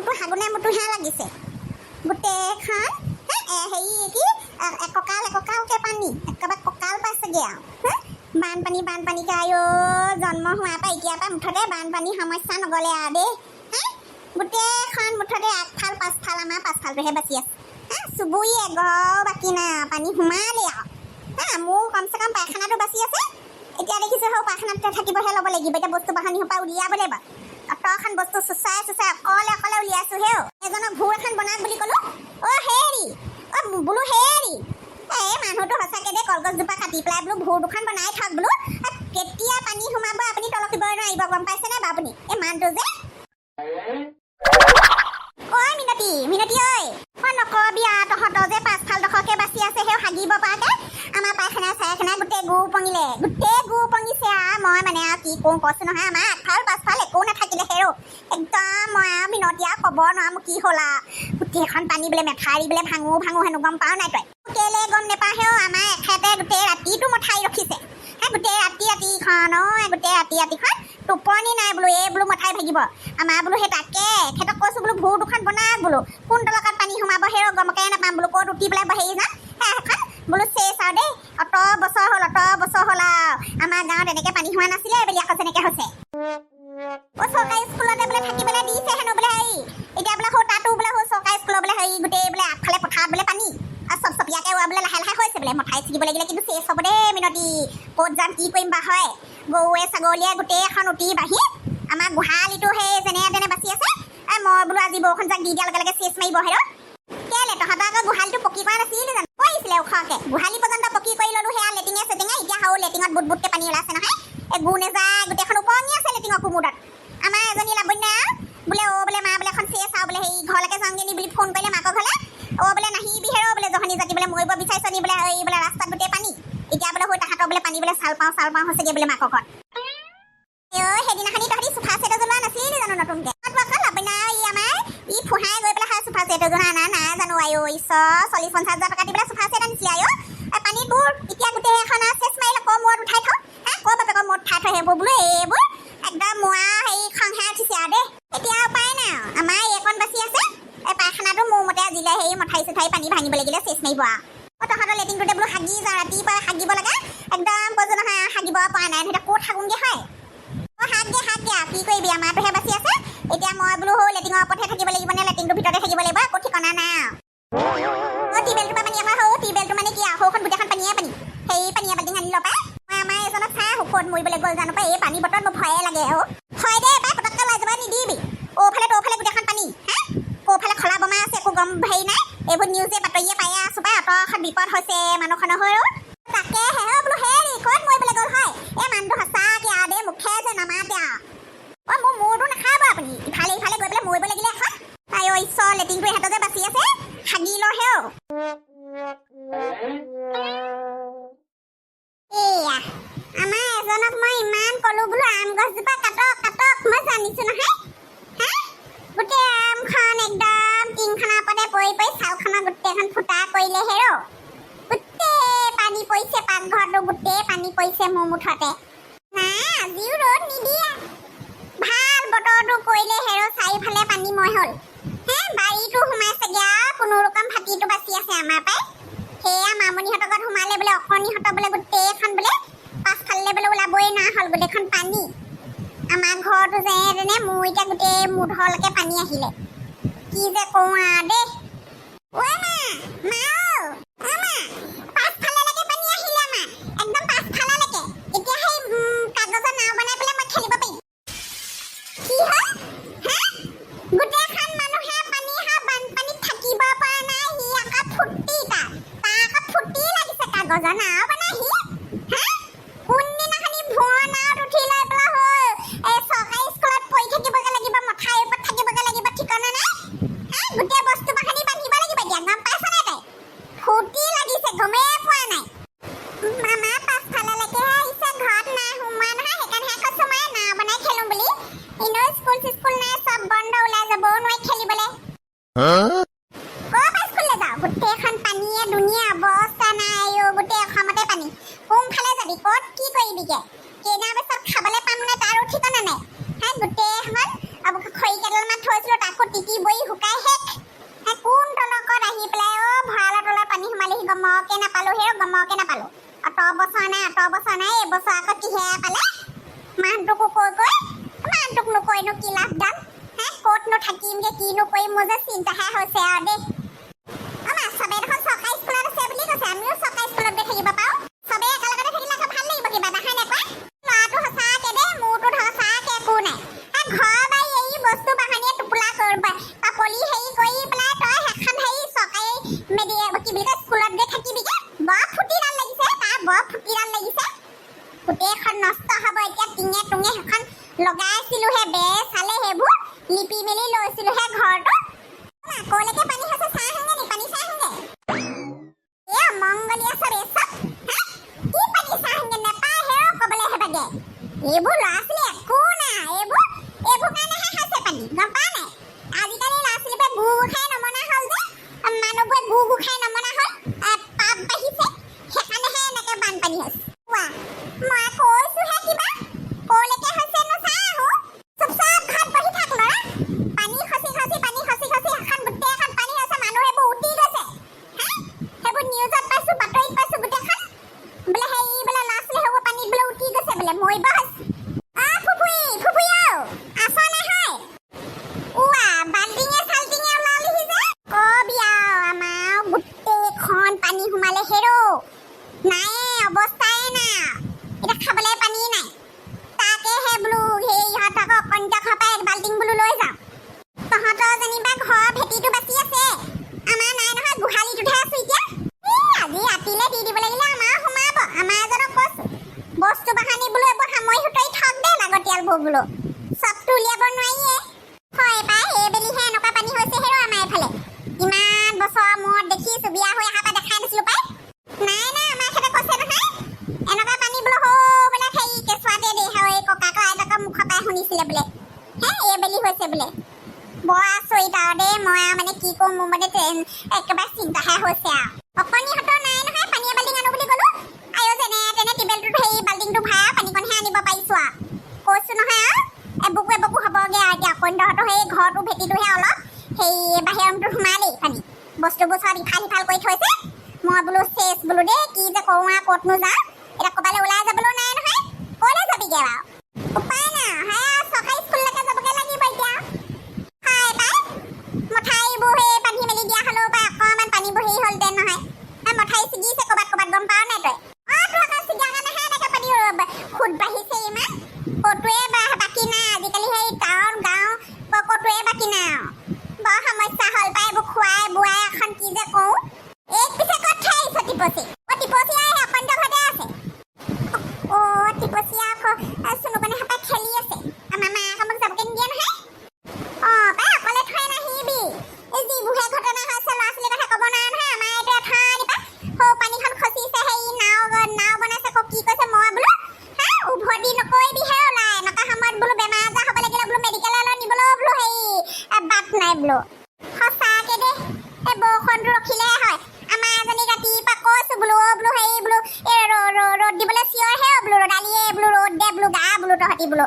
মোৰতো হাগুনে মোৰটোহে লাগিছে গোটেইখন হেৰি কি এককালকে পানী একেবাৰে কঁকাল পাইছেগৈ আৰু বানপানীকে আয়ো জন্ম হোৱাৰ পৰা এতিয়াৰ পৰা মুঠতে বানপানী সমস্যা নগ'লে আৰু দেই গোটেইখন মুঠতে আগফাল পাছফাল আমাৰ পাছফালটোহে বাচি আছে চুবুৰী এঘৰ বাকী নাই পানী সোমালে আৰু মোৰ কমচে কম পায়খানাটো বাচি আছে এতিয়া দেখিছোঁ সৌ পায়খানাতে থাকিবহে ল'ব লাগিব এতিয়া বস্তু বাহানিৰ পৰা উলিয়াব লাগিব অতখন বস্তু চুচাই অকলে উলিয়াইছোঁ হেও এজনক ভোৰ এখন বনাওক বুলি ক'লোঁ হেৰি বোলো হেৰি মানুহটো সঁচাকৈ দেই কলগছজোপা কাটি পেলাই বোলো ভোৰ দুখন বনাই থাক বোলো কেতিয়া পানী সোমাব আপুনি তলকিবই নোৱাৰিব গম পাইছেনে বাৰু আপুনি এই মানুহটো যে মিনতি ঐ নকবি আৰু তহঁতৰ যে পাছফাল ডোখৰকে বাচি আছে সেই হাগিব পৰাকে আমাৰ পায়খানা চায়খানা গোটেই গু উপঙিছে আৰু মই মানে আৰু কি কওঁ কৈছোঁ নহয় আমাৰ আগফাল পাছফাল একো নাথাকিলে হেৰৌ একদম মই আৰু মিনতি আৰু ক'ব নোৱাৰো মোৰ কি হ'ল আৰু গোটেইখন পানী বোলে মেঠাৰি বোলে ভাঙো হেনো গম পাওঁ নাই তই কেলে গম নেপাওঁ হেও আমাৰ এখেতে গোটেই ৰাতিটো মঠাই ৰখিছে গোটেই ৰাতিখন গোটেই ৰাতিখন টোপনি নাই বোলো এই বোলো মঠাই ভাগিব আমাৰ বোলো সেই তাকে এখেতক কৈছোঁ বোলো ভোৰ দুখন বনাওক বোলো কোন তলকাত পানী সোমাব হেৰৌ গমকে নাপাম বোলো ক'ত উঠি পেলাই হেৰি যাম সেইখন বোলো চেচ আৰু দেই অত বছৰ হ'ল আৰু আমাৰ গাঁৱত এনেকৈ পানী হোৱা নাছিলে বুলি আকৌ যেনেকৈ হৈছে চৰকাৰী স্কুলতে বোলে থাকিবলৈ দিছে হেনো বোলে হেৰি এতিয়া বোলে তাতো বোলে চৰকাৰী স্কুলৰ বোলে হেৰি গোটেই বোলে আগফালে পথাৰত বোলে পানী আৰু চপচপীয়াকৈ বোলে লাহে হৈছে বোলে মঠাই ছিগিব লাগিলে কিন্তু চেচ হ'ব দেই মিনতি ক'ত যাম কি কৰিম বা হয় গৰুৱে ছাগলীয়ে গোটেই এখন উঠি বাঢ়ি আমাৰ গোহালিটো সেই যেনে তেনে বাচি আছে মই বোলো আজি বৰষুণ যাক দি দিয়াৰ লগে লগে চেচ মাৰিব হেৰৌ কেলে তহঁতৰ আকৌ গোহালিটো পকী কৰা নাছিলে জানো কৰিছিলে ওখকৈ গোহালি পৰ্যন্ত পকী কৰি ল'লোঁ সেয়া লেটিঙে এতিয়া সৰু লেটিঙত বুটকে পানী ওলাইছে নহয় এই গু নেযায় গোটেইখন উপঙি আছে লেটিঙৰ কোমোদত আমাৰ এজনী লাবণ্যা বোলে বোলে মা বোলে এখন চেচ আৰু বোলে সেই ঘৰলৈকে যাওঁগৈ নি বুলি ফোন কৰিলে মাকৰ ঘৰলৈ বোলে নাহিবি হেৰৌ বোলে জহনী জাতি বোলে মৰিব বিচাৰিছ নি বোলে এই বোলে ৰাস্তাত গোটেই পানী এতিয়া বোলে তাহাঁতৰ বোলে পানী বোলে চাল পাওঁ হৈছেগৈ বোলে মাকৰ ঘৰত সেইদিনাখনি তহঁতি চোফা ছেট এযোৰ লোৱা নাছিলি জানো নতুনকৈ লাবণ্যা আমাৰ ফুহাই গৈ পেলাই চোফা ছেট এযোৰ নাই জানো আয়ো 40-50 টকা দি পেলাই চোফা ছেট আনিছিলে আয়ো পানীত বোৰ এতিয়া গোটেই এখন চেচ মাৰিলে মূৰত উঠাই থওঁ বাপেকৰ মূৰত উঠাই থৈ সেইবোৰ বোলো এইবোৰ একদম মোৱা হেৰি খংহে উঠিছে আৰু দেই এতিয়া উপায় নাই আমাৰ এইকণ বাচি আছে পায়খানাটো মোৰ মতে আজিলে সেই মঠাই চঠাই পানী ভাঙিব লাগিলে চেচ মাৰিব আৰু তহঁতৰ লেটিংটোতে বোলো হাগি যাওঁ ৰাতিপুৱা হাগিব লাগে একদম কৈছোঁ নহয় হাগিব পৰা নাই এতিয়া ক'ত হাগোংগৈ হয় হাগগে কি কৰিবি আমাৰটোহে বাচি আছে এতিয়া মই বোলো লেটিঙৰ ওপৰতহে থাকিব লাগিব নে লেটিংটোৰ ভিতৰতে থাকিব লাগিব একো ঠিকনা নাই টিউবেলটোৰ পৰা পানী আমাৰ টিউবেলটো মানে কি সৌখন গোটেইখন পানীয়ে সেই পানীয়ে বাল্টিং আনি ল'ব পাই মই আমাৰ এজনক চাই ক'ত মৰিবলৈ গ'ল জানো পাই এই পানী বটলত মোৰ ভয়ে লাগে হয় দেই পাই পটককৈ লৈ যাব নিদিবি তোৰফালে গোটেইখন পানী ক'ৰফালে খলা বমা আছে একো গম হেৰি নাই এইবোৰ নিউজে বাতৰিয়ে পায়ে আছোঁ পাই অতখন বিপদ হৈছে মানুহখনৰ হৈও তাকে বোলো হেৰি ক'ত মৰিবলৈ গ'ল হয় এই মানুহটো সঁচাকৈ আৰু দেই মুখে যে নামাতে আৰু মোৰ মূৰটো নাখাব আপুনি ইফালে গৈ পেলাই মৰিব লাগিলে এখন আয়ো ঈশ্বৰ লেটিংটো ইহঁতৰ যে বাচি আছে হাগি ল হেও এয়া আমাৰ এজনক মই ইমান ক'লো বোলো আম গছজোপা কাটক মই জানিছোঁ নহয় গোটেই আমখন একদম টিংখনৰ ওপৰতে পৰি ছালখনৰ গোটেইখন ফুটা কৰিলে হেৰৌ গোটেই পানী পৰিছে পাকঘৰটো গোটেই পানী পৰিছে মোৰ মুঠতে আজিও ৰ'দ নিদিয়ে ভাল বতৰটো কৰিলে হেৰৌ চাৰিওফালে পানী মই হ'ল বাৰীটো সোমাইছেগৈ আৰু কোনো ৰকম ভাতিটো বাচি আছে আমাৰ পাই সেয়া মামনিহঁতৰ ঘৰত সোমালে বোলে অকণিহঁতৰ বোলে গোটেইখন বোলে পাছফালে বোলে ওলাবই নোৱাৰা হ'ল গোটেইখন পানী আমাৰ ঘৰটো যেনে মোৰ এতিয়া গোটেই মূধলৈকে পানী আহিলে কি যে কওঁ আৰু দেই পাছফালেলৈকে পানী আহিলে আমাৰ একদম পাছফালেলৈকে এতিয়া সেই কাগজৰ নাও বনাই পেলাই মই খেলিব পাৰিম কি হয় গোটেইখন মানুহে পানী বানপানীত থাকিব পৰা নাই সি আকৌ ফুটি তাৰ আকৌ ফুটি লাগিছে কাগজৰ নাও বনাই সি কোনদিনাখনি ভুৱা নাৱত উঠি লৈ পেলাই হ'ল চৰকাৰী স্কুলত পঢ়ি থাকিবগৈ লাগিব মঠাইৰ ওপৰত থাকিবগৈ লাগিব ঠিকনা নাই গোটেই বস্তু বাহানি বান্ধিব লাগিব এতিয়া গম পাইছ নাই তাই ফুটি লাগিছে গমেই পোৱা নাই আমাৰ পাছফালেলৈকে আহিছে ঘৰত নাই সোমোৱা নহয় সেইকাৰণেহে কৈছোঁ মই নাও বনাই খেলোঁ বুলি এনেও স্কুল নাই চব বন্ধ ওলাই যাবও নোৱাৰি খেলিবলৈ স্কুললৈ যাওঁ গোটেইখন পানীয়ে দুনিয়া অৱস্থা নাই গোটেই অসমতে পানী কোনফালে যাবি ক'ত কি কৰিবিগৈ কেইদিনৰ পিছত খাবলৈ পাম নে তাৰো ঠিকনা নাই গোটেইখন খৰি কেইডালমান থৈছিলোঁ তাত আকৌ তিতি বই শুকাই শেষ কোন তলকত আহি পেলাই ভঁৰালৰ তলত পানী সোমালেহি গমকে নাপালো গমকে নাপালো অত বছৰ নাই এইবছৰ আকৌ কিহে পালে মানুহটোকো মানুহটোক নকৈনো কি লাভ দাম ক'তনো থাকিমগে কিনো কৰিম মোৰ যে চিন্তাহে হৈছে আৰু দেই আমাৰ চবে দেখোন চৰকাৰী স্কুলত আছে বুলি কৈছে আমিও চৰকাৰী স্কুলত গৈ থাকিব পাৰো চবে একেলগতে থাকিলে আকৌ ভাল লাগিব কিবা এটা হয় নাপায় ল'ৰাটো সঁচাকে দেই মোৰতো সঁচাকে একো নাই ঘৰ বাৰী এই বস্তু বাহানীয়ে টোপোলা পাপলি হেৰি কৰি পেলাই তই সেইখন হেৰি চৰকাৰী কি বুলি কয় স্কুলত গৈ থাকিবিগে বৰ ফুটিডাল লাগিছে গোটেইখন নষ্ট হ'ব এতিয়া টিঙে টুঙে সেইখন লগাইছিলোহে বেৰ চালে সেইবোৰ লিপি মেলি লৈছিলোহে ঘৰটো কলৈকে পানী হৈছে চাহ আহোগে নি পানী চাহ আহোগে মংগলীয়া চব কি পানী চাহ আহোগে নেপায় হেও ক'বলৈ হেবাগে এইবোৰ ল'ৰা ছোৱালী একো নাই এইবোৰ কাৰণেহে খাইছে পানী গম পায় নাই আজিকালি ল'ৰা ছোৱালীবোৰে গু খাই নমনা হ'ল যে মানুহবোৰে গু খাই নমনা হ'ল পাপ বাঢ়িছে সেইকাৰণেহে এনেকে বানপানী হৈছে মই কৈছোহে কিবা কলৈকে হৈছে নো চাহ আহো চব ঘৰত বহি থাক ল'ৰা পানী খচি এখন গোটেইখন পানী হৈছে মানুহ সেইবোৰ উটি গৈছে সেইবোৰ নিউজত পাইছো বাতৰিত পাইছো গোটেইখন বোলে হেৰি বোলে ল'ৰা ছোৱালী সেইবোৰ পানীত বোলে উটি গৈছে বোলে মৰিব হৈছে ফুফুই আছা নহয় বাল্টিঙে চাল্টিঙে ওলালিহি যে কবি আৰু আমাৰ গোটেইখন পানী সোমালে হেৰো নাই অৱস্থাই নাই এতিয়া খাবলৈ পানী নাই তাকেহে বোলো সেই ইহঁতক অকণিতা ঘৰ পৰা এক বাল্টিং বোলো লৈ যাওঁ তহঁতৰ যেনিবা ঘৰ ভেটিটো বাচি আছে আমাৰ নাই নহয় গোহালিটোতহে আছো এতিয়া আজি ৰাতিলে দি দিব লাগিলে আমাৰ সোমাব আমাৰ এজনক কৈছো বস্তু বাহানি বোলো এইবোৰ সামৰি সুতৰি থক দে লাগতিয়ালবোৰ বোলো চবটো উলিয়াব নোৱাৰিয়ে হয় পাই এইবেলিহে এনেকুৱা পানী হৈছে হেৰো আমাৰ এইফালে ইমান বছৰ মূৰত দেখিছো বিয়া হৈ অহাৰ পৰা দেখাই নাছিলো পাই নাই আমাৰ খেতে কৈছে নহয় এনেকুৱা পানী বোলো বোলে সেই কেঁচুৱাতে দে হয় ককাকৰ আইতাকৰ মুখৰ পৰাই শুনিছিলে বোলে এইবেলি হৈছে বোলে বৰ আচৰিত আৰু দেই মই মানে কি কম মোৰ মানে একেবাৰে চিন্তাহে হৈছে আৰু অকণিহঁতৰ নাই নহয় পানী বাল্টিং আনো বুলি ক'লো আয়ো যেনে তেনে টিবেলটোত সেই বাল্টিংটো ভৰাই পানীকণহে আনিব পাৰিছো আৰু কৈছো নহয় আৰু এবুকু হ'বগে আৰু এতিয়া অকণিহঁতৰ সেই ঘৰটো ভেটিটোহে অলপ সেই বাহিৰৰ ৰুমটোত সোমালেই পানী বস্তুবোৰ চব ইফাল সিফাল কৰি থৈছে মই বোলো চেচ বোলো দেই কি যে কৰো আৰু ক'তনো যাওঁ এতিয়া ক'ৰবালৈ ওলাই যাবলৈও নাই নহয় ক'লৈ যাবিগে বাৰু উপায় নাই চৰকাৰী স্কুললৈকে যাবগে লাগিব এতিয়া মঠাইবোৰ সেই বান্ধি মেলি দিয়া হ'লেও পাই অকণমান পানীবোৰ হেৰি হ'লহেঁতেন নহয় মঠাই ছিগিছে ক'ৰবাত তই পাৱ নাই তই তোৰ আকৌ ছিগাৰ কাৰণেহে এনেকৈ পানী সুত বাঢ়িছে ইমান ক'তোৱে বাকী নাই আজিকালি সেই টাউন গাঁও ক'তোৱে বাকী নাই আৰু বৰ সমস্যা হ'ল পাই এইবোৰ খুৱাই বোৱাই এখন কি যে কওঁ এক পিছে ক'ত থৈ আহিছ টিপচি অকণিত ঘৰতে আছে টিপচি আকৌ চুনুকণি হাপাই খেলি আছে আমাৰ মায়ে মোক যাবগে নিদিয়ে নহয় পাই অকলে থৈ নাহিবি যিবোৰহে ঘটনা হৈছে ল'ৰা ছোৱালীৰ কথা ক'ব নোৱাৰে নহয় আমাৰ এইটো এঠানি পা সৌ পানীখন খচিছে সেই নাও বনাইছে আকৌ কি কৈছে মই বোলো উভতি নকৰিবিহে ওলাই এনেকুৱা সময়ত বোলো বেমাৰ আজাৰ হ'ব লাগিলে বোলো মেডিকেললৈ নিবলৈও বোলো হেৰি বাট নাই বোলো সঁচাকে দেই এই বৰষুণটো ৰখিলে হয় আমাৰ এজনী ৰাতিপুৱা কৈছো বোলো বোলো হেৰি বোলো ৰ'দ দিবলৈ চিঞৰহে বোলো ৰ'দালিয়ে বোলো ৰ'দ দে বোলো গা বোলো তহঁতি বোলো